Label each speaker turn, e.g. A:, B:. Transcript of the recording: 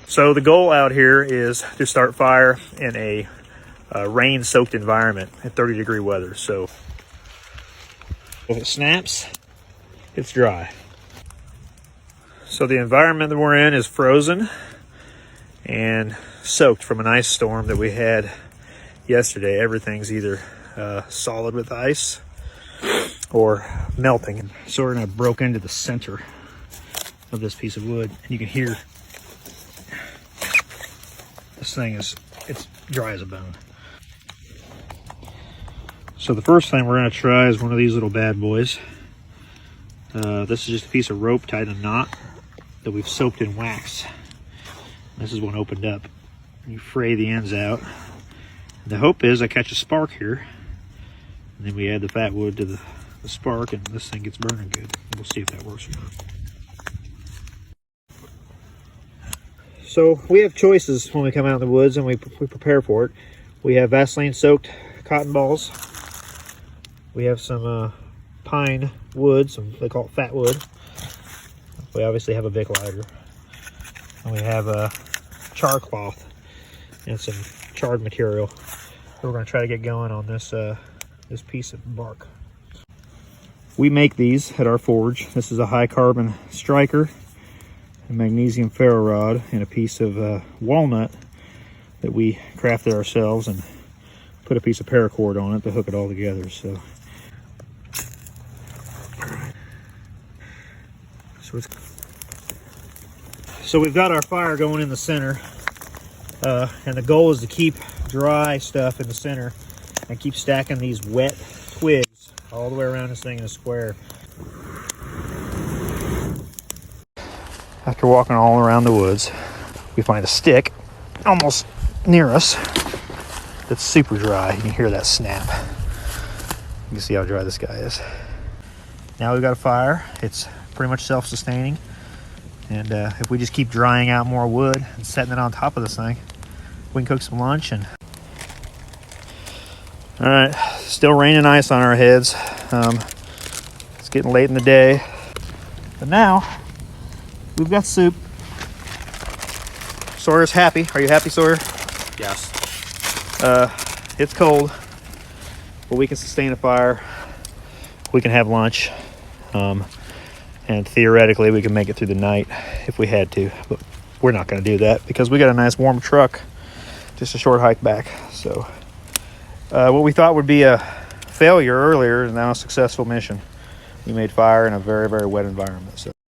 A: So the goal out here is to start fire in a rain-soaked environment at 30-degree weather. So if it snaps, it's dry. So the environment that we're in is frozen and soaked from an ice storm that we had yesterday. Everything's either solid with ice or melting. So we're gonna broke into the center of this piece of wood, and you can hear this thing it's dry as a bone. So the first thing we're gonna try is one of these little bad boys. This is just a piece of rope tied in a knot that we've soaked in wax. This is one opened up. You fray the ends out. The hope is I catch a spark here, and then we add the fat wood to the spark, and this thing gets burning good. We'll see if that works or not. So we have choices when we come out in the woods and we prepare for it. We have Vaseline soaked cotton balls. We have some pine wood, they call it fat wood. We obviously have a Bic lighter. And we have a char cloth and some charred material. We're going to try to get going on this this piece of bark. We make these at our forge. This is a high carbon striker, a magnesium ferro rod, and a piece of walnut that we crafted ourselves and put a piece of paracord on it to hook it all together. So we've got our fire going in the center, and the goal is to keep dry stuff in the center and keep stacking these wet twigs all the way around this thing in a square. After walking all around the woods, we find a stick almost near us that's super dry. You can hear that snap. You can see how dry this guy is. Now we've got a fire. It's pretty much self-sustaining, and if we just keep drying out more wood and setting it on top of this thing, we can cook some lunch. And all right, still raining ice on our heads. It's getting late in the day, but now we've got soup. Sawyer's happy. Are you happy, Sawyer?
B: Yes.
A: It's cold, but we can sustain a fire. We can have lunch. And theoretically, we can make it through the night if we had to, but we're not going to do that because we got a nice warm truck, just a short hike back. So what we thought would be a failure earlier is now a successful mission. We made fire in a very, very wet environment. So